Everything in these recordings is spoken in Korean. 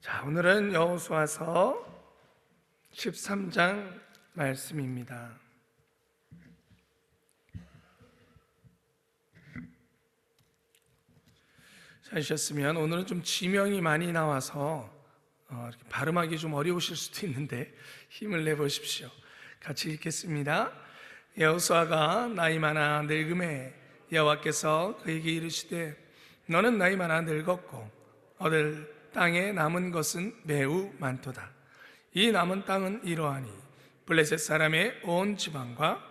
자, 오늘은 여호수아서 13장 말씀입니다. 찾으셨으면 오늘은 좀 지명이 많이 나와서 이렇게 발음하기 좀 어려우실 수도 있는데 힘을 내보십시오. 같이 읽겠습니다. 여호수아가 나이 많아 늙음에 여호와께서 그에게 이르시되 너는 나이 많아 늙었고 얻을 땅에 남은 것은 매우 많도다. 이 남은 땅은 이러하니 블레셋 사람의 온 지방과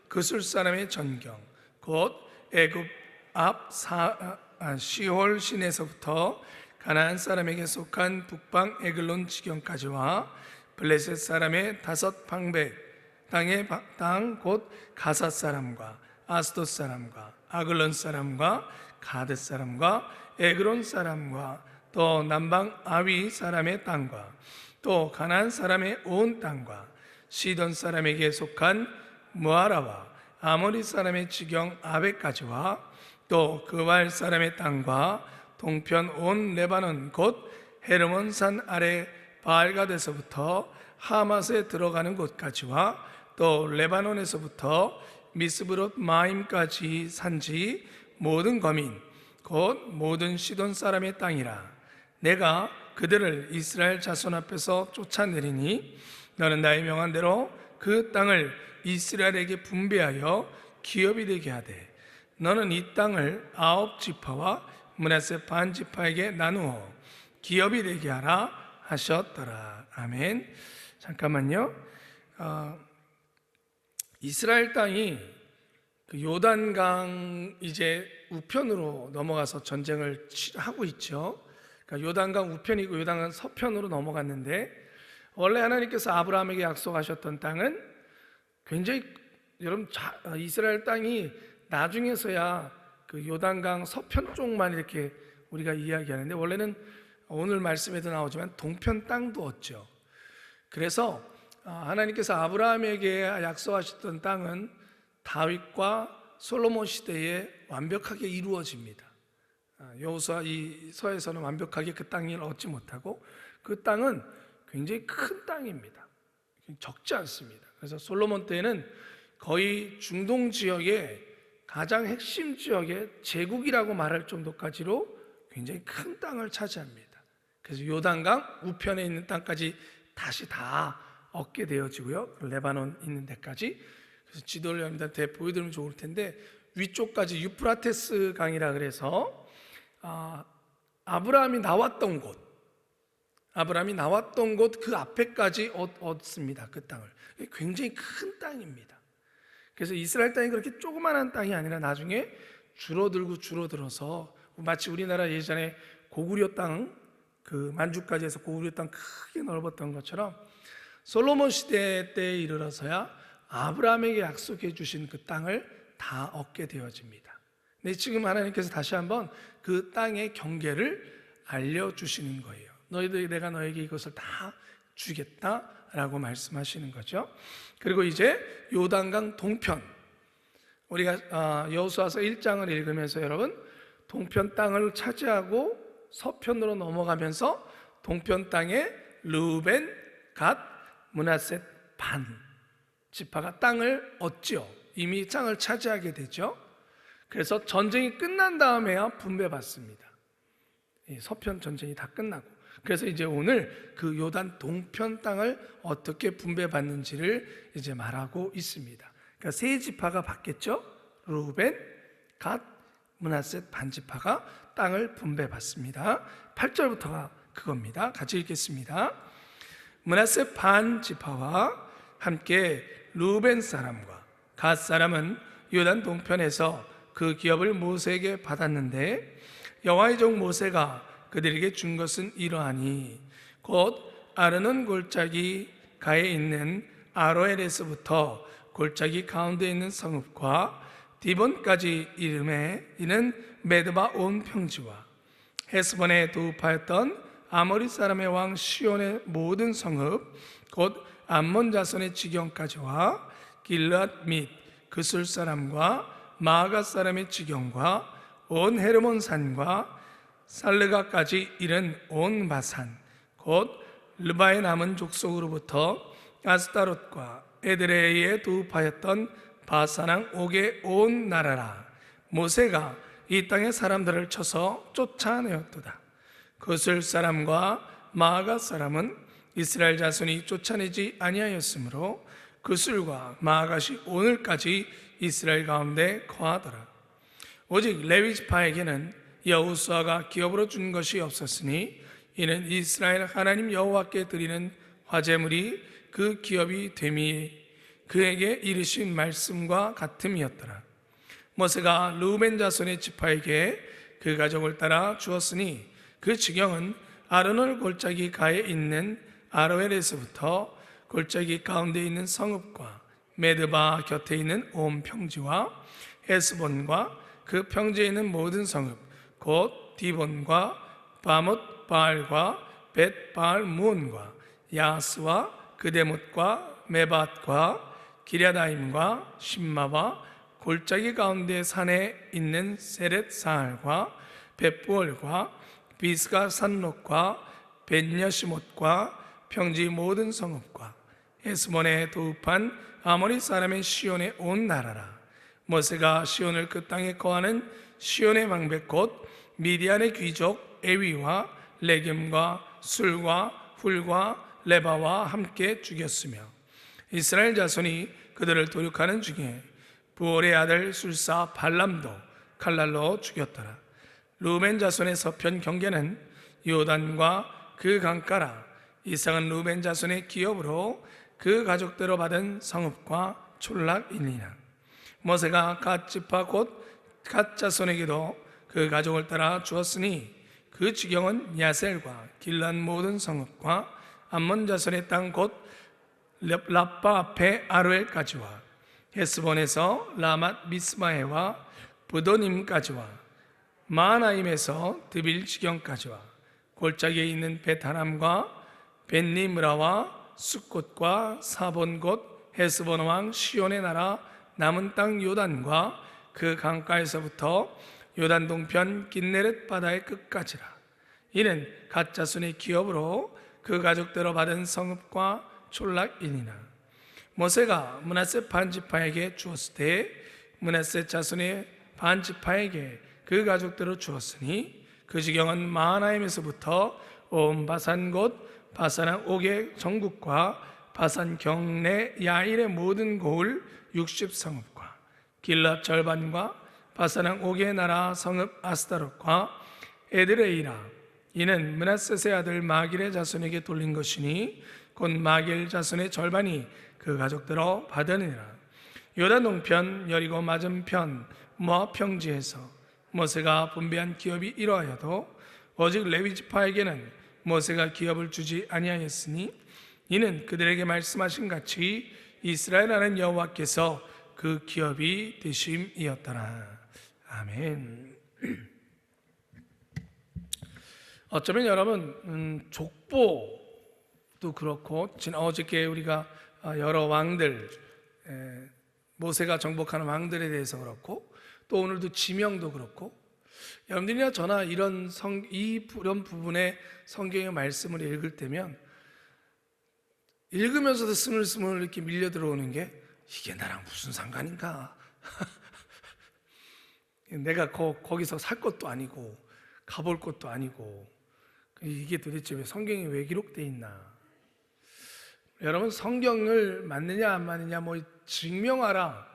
그술 사람의 전경 곧 애굽 앞 시홀 시내서부터 가나안 사람에게 속한 북방 에글론 지경까지와 블레셋 사람의 5방백 땅의 땅 곧 가삿 사람과 아스돗 사람과 아글론 사람과 가드 사람과 에그론 사람과 또 남방 아위 사람의 땅과 또 가나안 사람의 온 땅과 시돈 사람에게 속한 무아라와 아모리 사람의 지경 아베까지와 또 그왈 사람의 땅과 동편 온 레바논 곧 헤르몬 산 아래 바알갓에서부터 하맛에 들어가는 곳까지와 또 레바논에서부터 미스브롯 마임까지 산지 모든 거민 곧 모든 시돈 사람의 땅이라. 내가 그들을 이스라엘 자손 앞에서 쫓아내리니 너는 나의 명한 대로 그 땅을 이스라엘에게 분배하여 기업이 되게 하되 너는 이 땅을 9지파와 므낫세 반지파에게 나누어 기업이 되게 하라 하셨더라. 아멘. 잠깐만요. 이스라엘 땅이 그 요단강 이제 우편으로 넘어가서 전쟁을 하고 있죠. 그러니까 요단강 우편이고 요단강 서편으로 넘어갔는데 원래 하나님께서 아브라함에게 약속하셨던 땅은 굉장히 여러분 이스라엘 땅이 나중에서야 그 요단강 서편 쪽만 이렇게 우리가 이야기하는데 원래는 오늘 말씀에도 나오지만 동편 땅도 얻죠. 그래서 하나님께서 아브라함에게 약속하셨던 땅은 다윗과 솔로몬 시대에 완벽하게 이루어집니다. 여호수아 이 서에서는 완벽하게 그 땅을 얻지 못하고 그 땅은 굉장히 큰 땅입니다. 적지 않습니다. 그래서 솔로몬 때는 거의 중동 지역의 가장 핵심 지역의 제국이라고 말할 정도까지로 굉장히 큰 땅을 차지합니다. 그래서 요단강 우편에 있는 땅까지 다시 다 얻게 되어지고요. 레바논 있는 데까지. 그래서 지도를 여러분들한테 보여드리면 좋을 텐데 위쪽까지 유프라테스 강이라 그래서 아브라함이 나왔던 곳 그 앞에까지 얻습니다. 그 땅을. 굉장히 큰 땅입니다. 그래서 이스라엘 땅이 그렇게 조그만한 땅이 아니라 나중에 줄어들어서 마치 우리나라 예전에 고구려 땅, 그 만주까지 해서 고구려 땅 크게 넓었던 것처럼 솔로몬 시대 때에 이르러서야 아브라함에게 약속해 주신 그 땅을 다 얻게 되어집니다. 근데 지금 하나님께서 다시 한번 그 땅의 경계를 알려주시는 거예요. 너희들이 내가 너에게 이것을 다 주겠다라고 말씀하시는 거죠. 그리고 이제 요단강 동편, 우리가 여호수아서 1장을 읽으면서 여러분 동편 땅을 차지하고 서편으로 넘어가면서 동편 땅에 르우벤, 갓, 므낫셋 반 지파가 땅을 얻죠. 이미 땅을 차지하게 되죠. 그래서 전쟁이 끝난 다음에야 분배받습니다. 서편 전쟁이 다 끝나고. 그래서 이제 오늘 그 요단 동편 땅을 어떻게 분배받는지를 이제 말하고 있습니다. 그러니까 세 지파가 받겠죠. 르우벤, 갓, 므낫셋 반지파가 땅을 분배받습니다. 8절부터가 그겁니다. 같이 읽겠습니다. 므낫셋 반지파와 함께 르우벤 사람과 갓 사람은 요단 동편에서 그 기업을 모세에게 받았는데 여호와의 종 모세가 그들에게 준 것은 이러하니 곧 아르논 골짜기 가에 있는 아로엘에서부터 골짜기 가운데 있는 성읍과 디본까지 이름에 이는 메드바 온 평지와 헤스본에 도읍하였던 아모리 사람의 왕 시온의 모든 성읍 곧 암몬 자손의 지경까지와 길앗 및 그술 사람과 마아가 사람의 지경과 온 헤르몬 산과 살르가까지 이른 온 바산 곧 르바의 남은 족속으로부터 아스타롯과 에드레이에 도읍하였던 바사랑 옥의 온 나라라. 모세가 이 땅의 사람들을 쳐서 쫓아내었도다. 그슬 사람과 마아가 사람은 이스라엘 자손이 쫓아내지 아니하였으므로 그술과 마아갓이 오늘까지 이스라엘 가운데 거하더라. 오직 레위 지파에게는 여호수아가 기업으로 준 것이 없었으니 이는 이스라엘 하나님 여호와께 드리는 화제물이 그 기업이 됨이 그에게 이르신 말씀과 같음이었더라. 모세가 르우벤 자손의 지파에게 그 가족을 따라 주었으니 그 지경은 아르논 골짜기 가에 있는 아로엘에서부터 골짜기 가운데 있는 성읍과 메드바 곁에 있는 온 평지와 헤스본과 그 평지에 있는 모든 성읍 곧 디본과 바못 바알과 벳 바알 무온과 야스와 그데못과 메밧과 기랴다임과 심마와 골짜기 가운데 산에 있는 세렛 사알과 벳부얼과 비스가 산록과 벳여시못과 평지 모든 성읍과 헤스본에 도읍한 아모리 사람의 시온의 온 나라라. 모세가 시온을 그 땅에 거하는 시온의 방백 곧 미디안의 귀족 에위와 레겜과 술과 훌과 레바와 함께 죽였으며 이스라엘 자손이 그들을 도륙하는 중에 부올의 아들 술사 발람도 칼날로 죽였더라. 루벤 자손의 서편 경계는 요단과 그 강가라. 이상은 루벤 자손의 기업으로 그 가족대로 받은 성읍과 촌락이니라. 모세가 갓 지파 곧 갓 자손에게도 그 가족을 따라 주었으니 그 지경은 야셀과 길란 모든 성읍과 암몬 자손의 땅 곧 라빠 앞에 아로엘까지와 헤스본에서 라맛 미스마에와 부도님까지와 마하나임에서 드빌 지경까지와 골짜기에 있는 베타람과 벤니므라와 숫곳과 사본 곧 헤스본 왕 시온의 나라 남은 땅 요단과 그 강가에서부터 요단 동편 긴네렛 바다의 끝까지라. 이는 갓 자손의 기업으로 그 가족대로 받은 성읍과 촌락이니라. 모세가 므낫세 반지파에게 주었을 때 므낫세 자손의 반지파에게 그 가족대로 주었으니 그 지경은 마하나임에서부터 온 바산 곧 바산왕 옥의 전국과 바산 경내 야일의 모든 고을 60성읍과 길랏 절반과 바산왕 옥의 나라 성읍 아스타롯과 에드레이라. 이는 므낫셋의 아들 마길의 자손에게 돌린 것이니 곧 마길 자손의 절반이 그 가족대로 받으니라. 요단 동편 여리고 맞은편 모압 평지에서 모세가 분배한 기업이 이러하여도 오직 레위 지파에게는 모세가 기업을 주지 아니하였으니 이는 그들에게 말씀하신 같이 이스라엘 하나님 여호와께서 그 기업이 되심이었더라. 아멘. 어쩌면 여러분 족보도 그렇고 어저께 우리가 여러 왕들 모세가 정복하는 왕들에 대해서 그렇고 또 오늘도 지명도 그렇고 여러분들이나 저나 이런 부분의 성경의 말씀을 읽을 때면 읽으면서도 스물스물 이렇게 밀려 들어오는 게 이게 나랑 무슨 상관인가? 내가 거기서 살 것도 아니고 가볼 것도 아니고 이게 도대체 왜 성경에 왜 기록되어 있나? 여러분 성경을 맞느냐 안 맞느냐 뭐 증명하라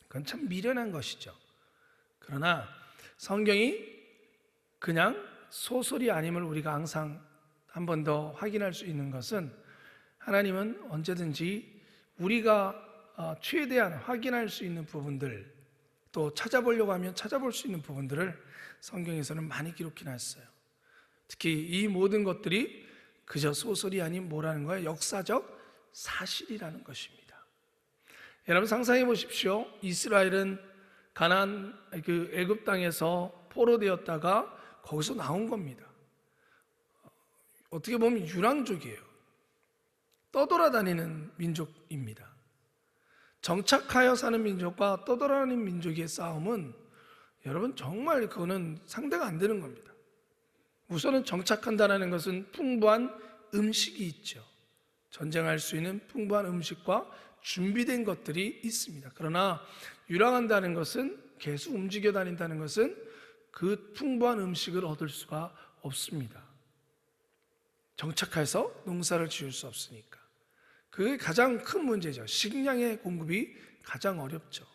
그건 참 미련한 것이죠. 그러나 성경이 그냥 소설이 아님을 우리가 항상 한 번 더 확인할 수 있는 것은 하나님은 언제든지 우리가 최대한 확인할 수 있는 부분들 또 찾아보려고 하면 찾아볼 수 있는 부분들을 성경에서는 많이 기록해 놨어요. 특히 이 모든 것들이 그저 소설이 아닌 뭐라는 거예요? 역사적 사실이라는 것입니다. 여러분 상상해 보십시오. 이스라엘은 가나안 그 애굽 땅에서 포로되었다가 거기서 나온 겁니다. 어떻게 보면 유랑족이에요. 떠돌아다니는 민족입니다. 정착하여 사는 민족과 떠돌아다니는 민족의 싸움은 여러분 정말 그거는 상대가 안 되는 겁니다. 우선은 정착한다는 것은 풍부한 음식이 있죠. 전쟁할 수 있는 풍부한 음식과 준비된 것들이 있습니다. 그러나 유랑한다는 것은, 계속 움직여 다닌다는 것은 그 풍부한 음식을 얻을 수가 없습니다. 정착해서 농사를 지을 수 없으니까. 그게 가장 큰 문제죠. 식량의 공급이 가장 어렵죠.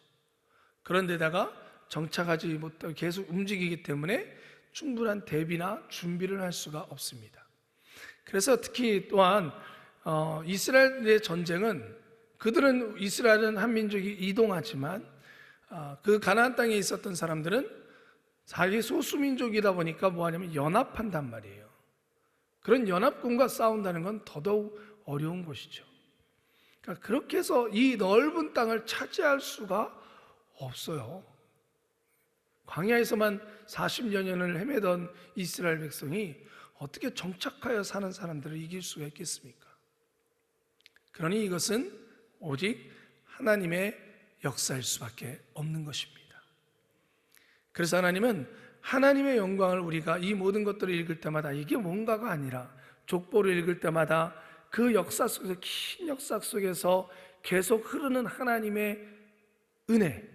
그런데다가 정착하지 못하고 계속 움직이기 때문에 충분한 대비나 준비를 할 수가 없습니다. 그래서 특히 또한 이스라엘의 전쟁은, 그들은, 이스라엘은 한 민족이 이동하지만 그 가나안 땅에 있었던 사람들은 자기 소수민족이다 보니까 뭐하냐면 연합한단 말이에요. 그런 연합군과 싸운다는 건 더더욱 어려운 것이죠. 그러니까 그렇게 해서 이 넓은 땅을 차지할 수가 없어요. 광야에서만 40여 년을 헤매던 이스라엘 백성이 어떻게 정착하여 사는 사람들을 이길 수가 있겠습니까? 그러니 이것은 오직 하나님의 역사일 수밖에 없는 것입니다. 그래서 하나님은 하나님의 영광을, 우리가 이 모든 것들을 읽을 때마다 이게 뭔가가 아니라, 족보를 읽을 때마다 그 역사 속에서, 긴 역사 속에서 계속 흐르는 하나님의 은혜,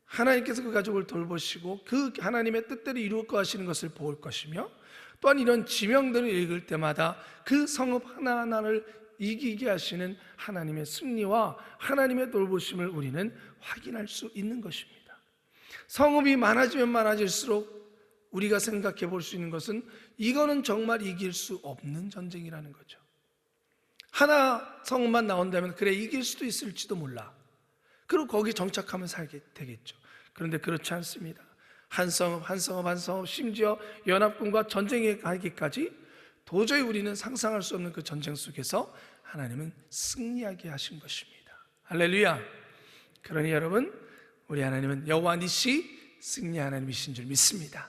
하나님께서 그 가족을 돌보시고 그 하나님의 뜻대로 이루어 가시는 것을 볼 것이며, 또한 이런 지명들을 읽을 때마다 그 성읍 하나하나를 이기게 하시는 하나님의 승리와 하나님의 돌보심을 우리는 확인할 수 있는 것입니다. 성읍이 많아지면 많아질수록 우리가 생각해 볼 수 있는 것은, 이거는 정말 이길 수 없는 전쟁이라는 거죠. 하나 성읍만 나온다면 그래, 이길 수도 있을지도 몰라. 그리고 거기 정착하면 살게 되겠죠. 그런데 그렇지 않습니다. 한 성읍 한 성읍 한 성읍, 심지어 연합군과 전쟁에 가기까지 도저히 우리는 상상할 수 없는 그 전쟁 속에서 하나님은 승리하게 하신 것입니다. 할렐루야. 그러니 여러분, 우리 하나님은 여호와 니시, 승리 하나님이신 줄 믿습니다.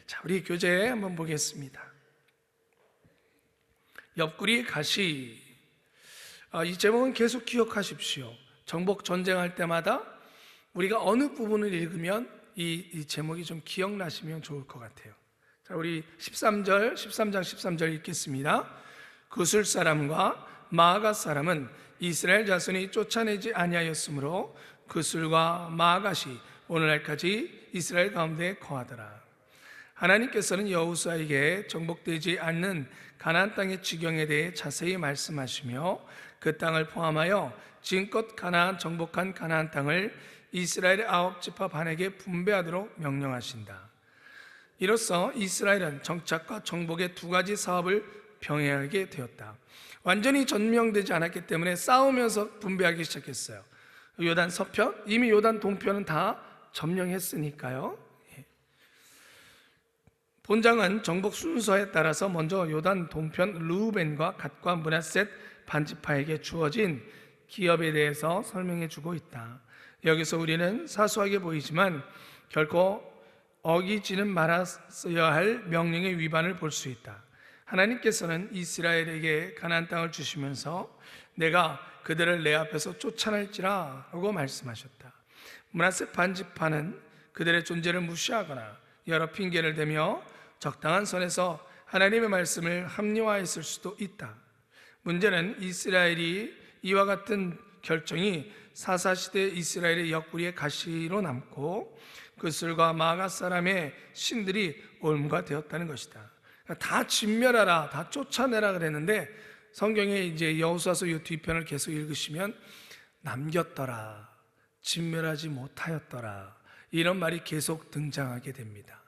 자, 우리 교재 한번 보겠습니다. 옆구리 가시. 이 제목은 계속 기억하십시오. 정복 전쟁할 때마다 우리가 어느 부분을 읽으면 이 제목이 좀 기억나시면 좋을 것 같아요. 자, 우리 13장 13절 읽겠습니다. 구슬 사람과 마아가 사람은 이스라엘 자손이 쫓아내지 아니하였으므로 구슬과 마아가시 오늘날까지 이스라엘 가운데 거하더라. 하나님께서는 여호수아에게 정복되지 않는 가나안 땅의 지경에 대해 자세히 말씀하시며 그 땅을 포함하여 지금껏 가나안 정복한 가나안 땅을 이스라엘의 9지파 반에게 분배하도록 명령하신다. 이로써 이스라엘은 정착과 정복의 두 가지 사업을 병행하게 되었다. 완전히 점령되지 않았기 때문에 싸우면서 분배하기 시작했어요. 요단 서편, 이미 요단 동편은 다 점령했으니까요. 본장은 정복 순서에 따라서 먼저 요단 동편 르우벤과 갓과 므낫셋 반지파에게 주어진 기업에 대해서 설명해 주고 있다. 여기서 우리는 사소하게 보이지만 결코 어기지는 말았어야 할 명령의 위반을 볼 수 있다. 하나님께서는 이스라엘에게 가나안 땅을 주시면서 내가 그들을 내 앞에서 쫓아낼지라 하고 말씀하셨다. 므낫셋 반지파는 그들의 존재를 무시하거나 여러 핑계를 대며 적당한 선에서 하나님의 말씀을 합리화했을 수도 있다. 문제는 이스라엘이 이와 같은 결정이 사사시대 이스라엘의 옆구리의 가시로 남고 그슬과 마가 사람의 신들이 올무가 되었다는 것이다. 다 진멸하라, 다 쫓아내라 그랬는데 성경에 이제 여호수아서 이 뒤편을 계속 읽으시면 남겼더라, 진멸하지 못하였더라, 이런 말이 계속 등장하게 됩니다.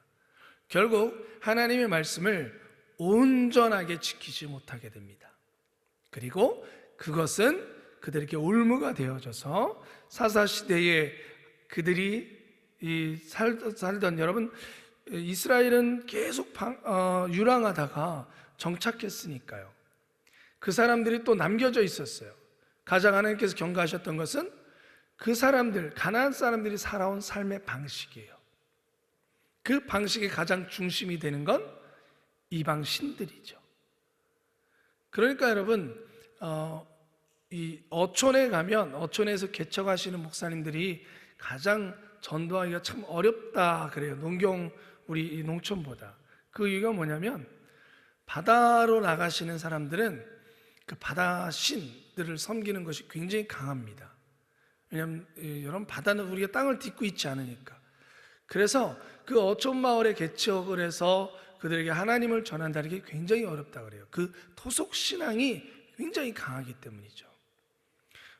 결국 하나님의 말씀을 온전하게 지키지 못하게 됩니다. 그리고 그것은 그들에게 올무가 되어져서 사사시대에 그들이 살던, 여러분, 이스라엘은 계속 유랑하다가 정착했으니까요. 그 사람들이 또 남겨져 있었어요. 가장 하나님께서 경고하셨던 것은 그 사람들, 가나안 사람들이 살아온 삶의 방식이에요. 그 방식의 가장 중심이 되는 건 이방 신들이죠. 그러니까 여러분, 이 어촌에 가면 어촌에서 개척하시는 목사님들이 가장 전도하기가 참 어렵다 그래요. 농경, 우리 이 농촌보다. 그 이유가 뭐냐면 바다로 나가시는 사람들은 그 바다 신들을 섬기는 것이 굉장히 강합니다. 왜냐하면 여러분, 바다는 우리가 땅을 딛고 있지 않으니까. 그래서 그 어촌 마을에 개척을 해서 그들에게 하나님을 전한다는 게 굉장히 어렵다 그래요. 그 토속 신앙이 굉장히 강하기 때문이죠.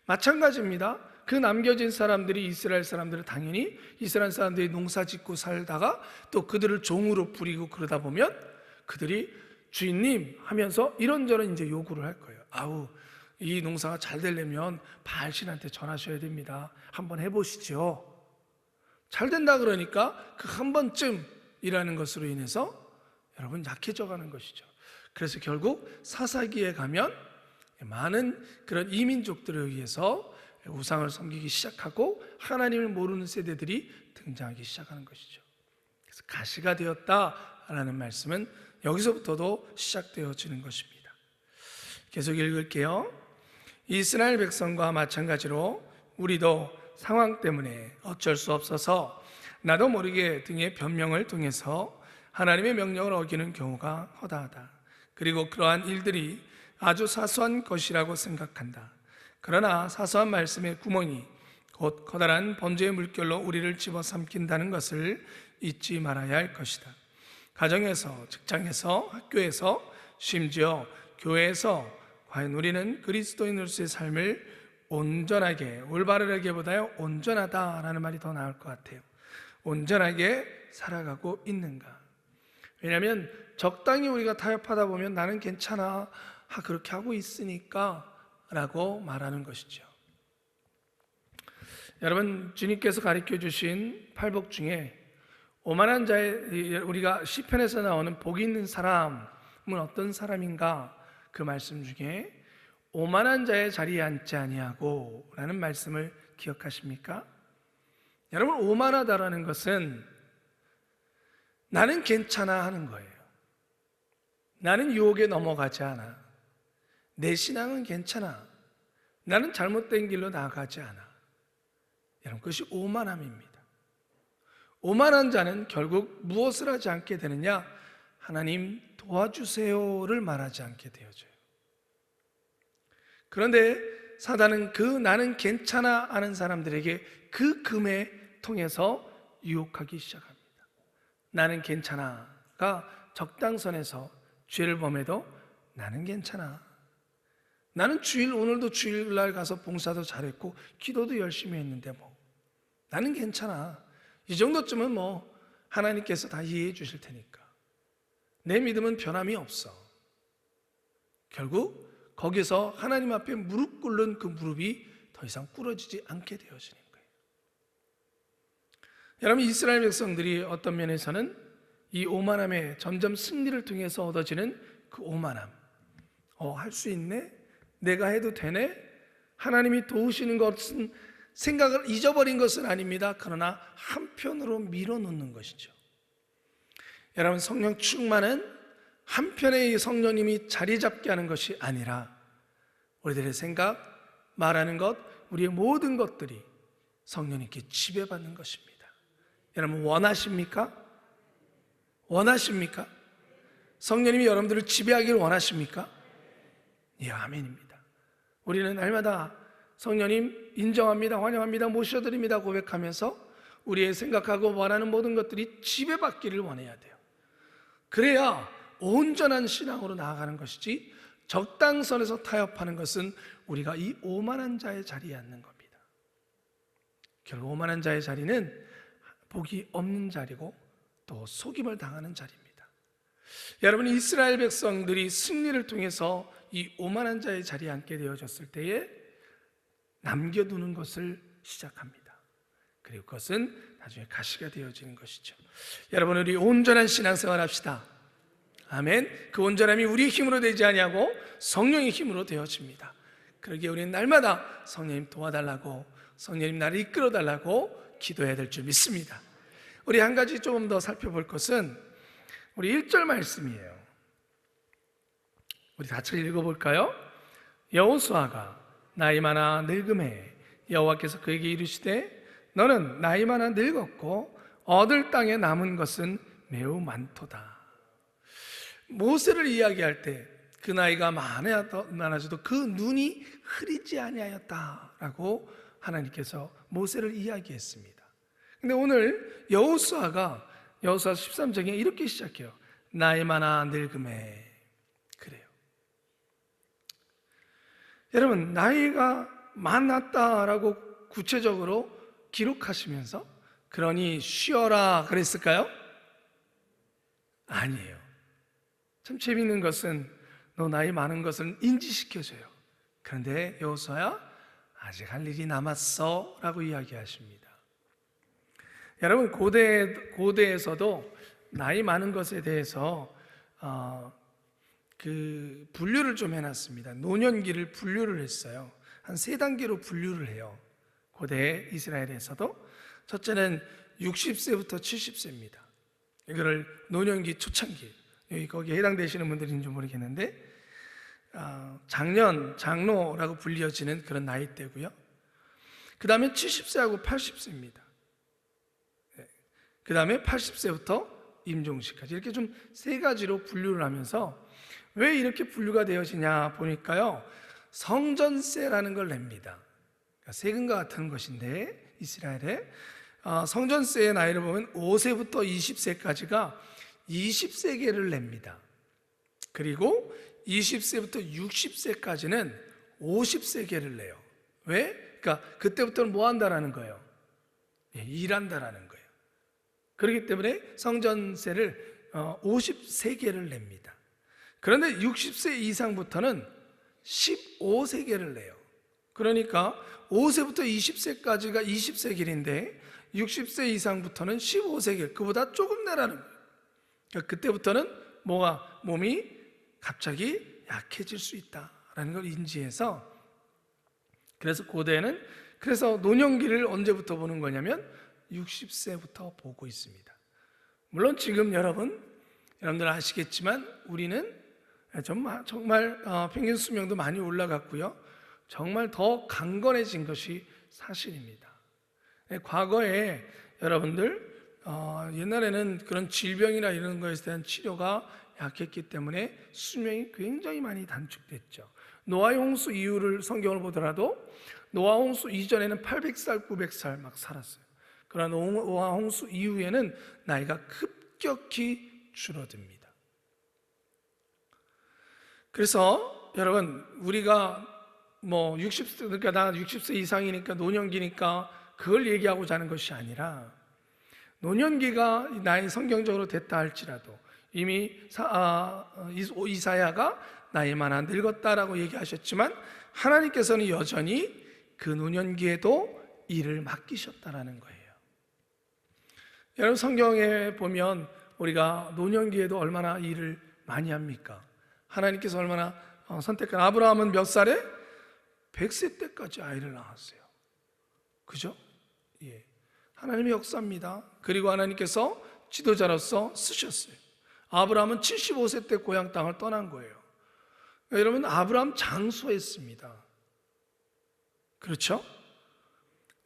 마찬가지입니다. 그 남겨진 사람들이, 이스라엘 사람들은 당연히 이스라엘 사람들이 농사 짓고 살다가 또 그들을 종으로 부리고 그러다 보면 그들이 주인님 하면서 이런저런 이제 요구를 할 거예요. 아우, 이 농사가 잘 되려면 바알신한테 전하셔야 됩니다. 한번 해보시죠. 잘 된다 그러니까 그 한 번쯤이라는 것으로 인해서 여러분 약해져 가는 것이죠. 그래서 결국 사사기에 가면 많은 그런 이민족들에 의해서 우상을 섬기기 시작하고 하나님을 모르는 세대들이 등장하기 시작하는 것이죠. 그래서 가시가 되었다라는 말씀은 여기서부터도 시작되어지는 것입니다. 계속 읽을게요. 이스라엘 백성과 마찬가지로 우리도 상황 때문에 어쩔 수 없어서 나도 모르게 등의 변명을 통해서 하나님의 명령을 어기는 경우가 허다하다. 그리고 그러한 일들이 아주 사소한 것이라고 생각한다. 그러나 사소한 말씀의 구멍이 곧 커다란 범죄의 물결로 우리를 집어삼킨다는 것을 잊지 말아야 할 것이다. 가정에서, 직장에서, 학교에서, 심지어 교회에서 과연 우리는 그리스도인으로서의 삶을 온전하게, 올바르게보다요 온전하다라는 말이 더 나을 것 같아요. 온전하게 살아가고 있는가? 왜냐하면 적당히 우리가 타협하다 보면 나는 괜찮아, 그렇게 하고 있으니까 라고 말하는 것이죠. 여러분, 주님께서 가르쳐 주신 팔복 중에 오만한 자의, 우리가 시편에서 나오는 복이 있는 사람은 어떤 사람인가, 그 말씀 중에 오만한 자의 자리에 앉지 아니하고 라는 말씀을 기억하십니까? 여러분, 오만하다라는 것은 나는 괜찮아 하는 거예요. 나는 유혹에 넘어가지 않아. 내 신앙은 괜찮아. 나는 잘못된 길로 나아가지 않아. 여러분, 그것이 오만함입니다. 오만한 자는 결국 무엇을 하지 않게 되느냐? 하나님 도와주세요를 말하지 않게 되어져요. 그런데 사단은 그 나는 괜찮아 하는 사람들에게 그 금에 통해서 유혹하기 시작합니다. 나는 괜찮아가 적당선에서 죄를 범해도 나는 괜찮아. 나는 오늘도 주일날 가서 봉사도 잘했고 기도도 열심히 했는데 나는 괜찮아. 이 정도쯤은 하나님께서 다 이해해 주실 테니까. 내 믿음은 변함이 없어. 결국 거기서 하나님 앞에 무릎 꿇는 그 무릎이 더 이상 꿇어지지 않게 되어지는 거예요. 여러분, 이스라엘 백성들이 어떤 면에서는 이 오만함에 점점 승리를 통해서 얻어지는 그 오만함, 할 수 있네? 내가 해도 되네? 하나님이 도우시는 것은 생각을 잊어버린 것은 아닙니다. 그러나 한편으로 밀어놓는 것이죠. 여러분, 성령 충만은 한편의 성령님이 자리 잡게 하는 것이 아니라 우리들의 생각, 말하는 것, 우리의 모든 것들이 성령님께 지배받는 것입니다. 여러분, 원하십니까? 원하십니까? 성령님이 여러분들을 지배하기를 원하십니까? 예, 아멘입니다. 우리는 날마다 성령님 인정합니다, 환영합니다, 모셔드립니다 고백하면서 우리의 생각하고 원하는 모든 것들이 지배받기를 원해야 돼요. 그래야 온전한 신앙으로 나아가는 것이지, 적당선에서 타협하는 것은 우리가 이 오만한 자의 자리에 앉는 겁니다. 결국 오만한 자의 자리는 복이 없는 자리고 또 속임을 당하는 자리입니다. 여러분, 이스라엘 백성들이 승리를 통해서 이 오만한 자의 자리에 앉게 되어졌을 때에 남겨두는 것을 시작합니다. 그리고 그것은 나중에 가시가 되어지는 것이죠. 여러분, 우리 온전한 신앙생활 합시다. 아멘. 그 온전함이 우리의 힘으로 되지 아니하고 성령의 힘으로 되어집니다. 그러기에 우리는 날마다 성령님 도와달라고, 성령님 나를 이끌어달라고 기도해야 될 줄 믿습니다. 우리 한 가지 조금 더 살펴볼 것은 우리 1절 말씀이에요. 우리 같이 읽어볼까요? 여호수아가 나이 많아 늙음에 여호와께서 그에게 이르시되 너는 나이 많아 늙었고 얻을 땅에 남은 것은 매우 많도다. 모세를 이야기할 때 그 나이가 많아져도 그 눈이 흐리지 아니하였다라고 하나님께서 모세를 이야기했습니다. 근데 오늘 여호수아가 여호수아 13장에 이렇게 시작해요. 나이 많아 늙음에. 그래요. 여러분, 나이가 많았다라고 구체적으로 기록하시면서 그러니 쉬어라 그랬을까요? 아니에요. 참 재미있는 것은 너 나이 많은 것을 인지시켜줘요. 그런데 여호수아야, 아직 할 일이 남았어 라고 이야기하십니다. 여러분, 고대에서도 나이 많은 것에 대해서 그 분류를 좀 해놨습니다. 노년기를 분류를 했어요. 한 3단계로 분류를 해요. 고대 이스라엘에서도. 첫째는 60세부터 70세입니다. 이거를 노년기 초창기, 거기에 해당되시는 분들인지 모르겠는데 장로라고 불려지는 그런 나이대고요. 그 다음에 70세하고 80세입니다. 그 다음에 80세부터 임종시까지, 이렇게 좀 3가지로 분류를 하면서 왜 이렇게 분류가 되어지냐 보니까요, 성전세라는 걸 냅니다. 그러니까 세금과 같은 것인데 이스라엘에 성전세의 나이를 보면 5세부터 20세까지가 20세겔을 냅니다. 그리고 20세부터 60세까지는 50세겔을 내요. 왜? 그러니까 그때부터는 뭐 한다라는 거예요? 일한다라는 거예요. 그렇기 때문에 성전세를 50세겔을 냅니다. 그런데 60세 이상부터는 15세겔을 내요. 그러니까 5세부터 20세까지가 20세겔인데 60세 이상부터는 15세겔, 그보다 조금 내라는 거예요. 그러니까 그때부터는 몸이 갑자기 약해질 수 있다라는 걸 인지해서, 그래서 고대에는 그래서 노년기를 언제부터 보는 거냐면 60세부터 보고 있습니다. 물론 지금 여러분들 아시겠지만 우리는 정말 평균 수명도 많이 올라갔고요, 정말 더 강건해진 것이 사실입니다. 과거에 여러분들 옛날에는 그런 질병이나 이런 것에 대한 치료가 약했기 때문에 수명이 굉장히 많이 단축됐죠. 노아의 홍수 이후를 성경을 보더라도 노아 홍수 이전에는 800살, 900살 막 살았어요. 그러나 노아 홍수 이후에는 나이가 급격히 줄어듭니다. 그래서 여러분, 우리가 60세, 그러니까 나 60세 이상이니까 노년기니까 그걸 얘기하고자 하는 것이 아니라, 노년기가 나이 성경적으로 됐다 할지라도 이미 이사야가 나이 많아 늙었다라고 얘기하셨지만 하나님께서는 여전히 그 노년기에도 일을 맡기셨다라는 거예요. 여러분, 성경에 보면 우리가 노년기에도 얼마나 일을 많이 합니까? 하나님께서 얼마나 선택한, 아브라함은 몇 살에? 100세 때까지 아이를 낳았어요. 그죠? 예. 하나님의 역사입니다. 그리고 하나님께서 지도자로서 쓰셨어요. 아브라함은 75세 때 고향 땅을 떠난 거예요. 여러분, 아브라함 장수했습니다. 그렇죠?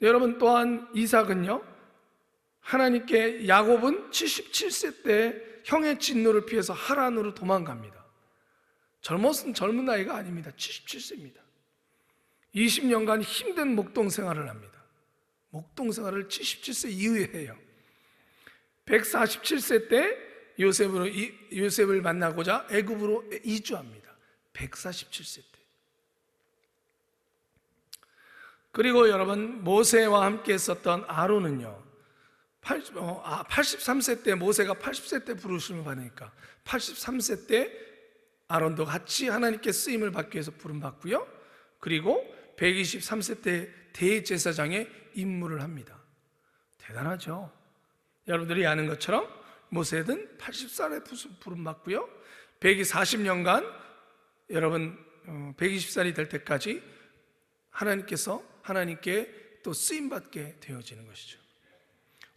여러분, 또한 이삭은요, 하나님께, 야곱은 77세 때 형의 진노를 피해서 하란으로 도망갑니다. 젊은 나이가 아닙니다. 77세입니다. 20년간 힘든 목동 생활을 합니다. 목동 생활을 77세 이후에 해요. 147세 때 요셉을 만나고자 애굽으로 이주합니다. 147세 때. 그리고 여러분, 모세와 함께 했었던 아론은요, 83세 때, 모세가 80세 때 부르심을 받으니까 83세 때 아론도 같이 하나님께 쓰임을 받기 위해서 부름받고요, 그리고 123세 때 대제사장의 임무를 합니다. 대단하죠? 여러분들이 아는 것처럼 모세는 80살에 부름받고요, 140년간 여러분 120살이 될 때까지 하나님께 또 쓰임받게 되어지는 것이죠.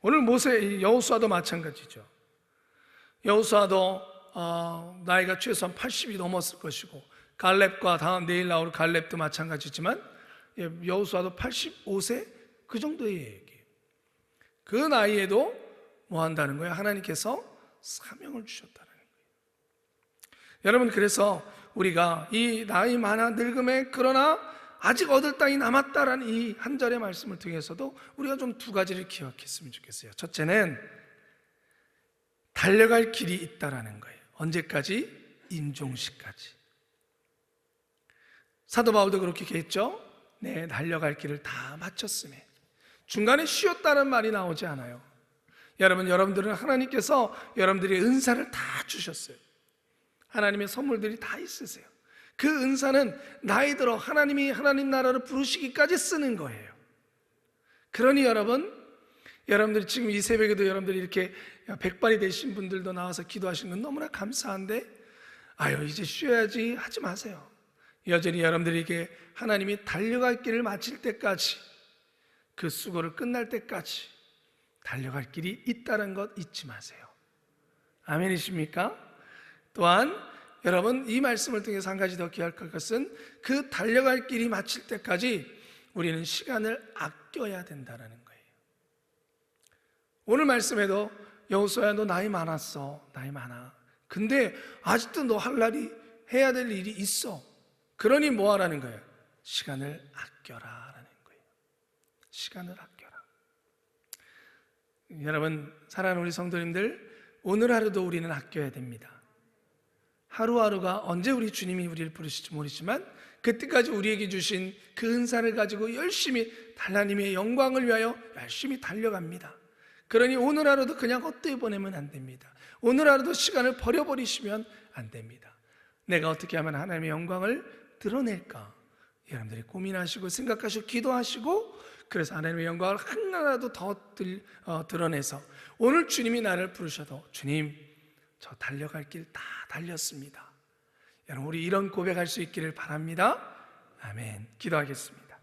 오늘 여호수아도 마찬가지죠. 여호수아도 나이가 최소한 80이 넘었을 것이고, 갈렙과 내일 나올 갈렙도 마찬가지지만 여호수아도 85세 그 정도의 얘기예요. 그 나이에도 뭐 한다는 거예요? 하나님께서 사명을 주셨다는 거예요. 여러분, 그래서 우리가 이 나이 많아 늙음에 그러나 아직 얻을 땅이 남았다라는 이 한 절의 말씀을 통해서도 우리가 좀 두 가지를 기억했으면 좋겠어요. 첫째는 달려갈 길이 있다라는 거예요. 언제까지? 임종시까지. 사도 바울도 그렇게 얘기했죠. 네, 달려갈 길을 다 마쳤음에. 중간에 쉬었다는 말이 나오지 않아요. 여러분들은 하나님께서 여러분들의 은사를 다 주셨어요. 하나님의 선물들이 다 있으세요. 그 은사는 나이 들어 하나님이 하나님 나라를 부르시기까지 쓰는 거예요. 그러니 여러분들이 지금 이 새벽에도 여러분들이 이렇게 백발이 되신 분들도 나와서 기도하시는 건 너무나 감사한데, 아유 이제 쉬어야지 하지 마세요. 여전히 여러분들에게 하나님이 달려갈 길을 마칠 때까지, 그 수고를 끝날 때까지 달려갈 길이 있다는 것 잊지 마세요. 아멘이십니까? 또한 여러분, 이 말씀을 통해서 한 가지 더 기억할 것은 그 달려갈 길이 마칠 때까지 우리는 시간을 아껴야 된다는 거예요. 오늘 말씀에도 여호수아야 너 나이 많았어. 나이 많아. 근데 아직도 너 해야 될 일이 있어. 그러니 뭐 하라는 거예요? 시간을 아껴라라는 거예요. 시간을 아껴라. 여러분, 사랑하는 우리 성도님들, 오늘 하루도 우리는 아껴야 됩니다. 하루하루가 언제 우리 주님이 우리를 부르실지 모르지만 그때까지 우리에게 주신 그 은사를 가지고 열심히 하나님의 영광을 위하여 열심히 달려갑니다. 그러니 오늘 하루도 그냥 헛되이 보내면 안 됩니다. 오늘 하루도 시간을 버려버리시면 안 됩니다. 내가 어떻게 하면 하나님의 영광을 드러낼까? 여러분들이 고민하시고 생각하시고 기도하시고, 그래서 하나님의 영광을 하나라도 더 드러내서 오늘 주님이 나를 부르셔도 주님, 저 달려갈 길 다 달렸습니다. 여러분, 우리 이런 고백할 수 있기를 바랍니다. 아멘. 기도하겠습니다.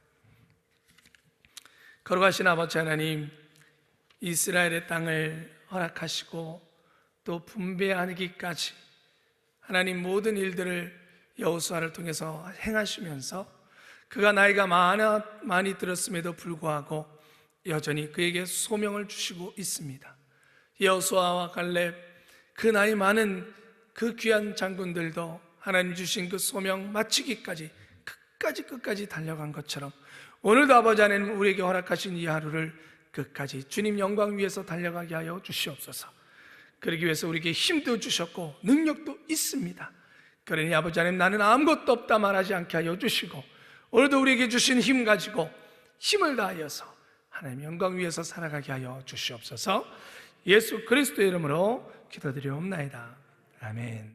거룩하신 아버지 하나님, 이스라엘의 땅을 허락하시고 또 분배하기까지 하나님 모든 일들을 여호수아를 통해서 행하시면서 그가 나이가 많이 들었음에도 불구하고 여전히 그에게 소명을 주시고 있습니다. 여호수아와 갈렙, 그 나이 많은 그 귀한 장군들도 하나님 주신 그 소명 마치기까지 끝까지 달려간 것처럼 오늘도 아버지 하나님 우리에게 허락하신 이 하루를 끝까지 주님 영광 위에서 달려가게 하여 주시옵소서. 그러기 위해서 우리에게 힘도 주셨고 능력도 있습니다. 그러니 아버지 하나님, 나는 아무것도 없다 말하지 않게 하여 주시고 오늘도 우리에게 주신 힘 가지고 힘을 다하여서 하나님 영광 위에서 살아가게 하여 주시옵소서. 예수 그리스도의 이름으로 기도드리옵나이다. 아멘.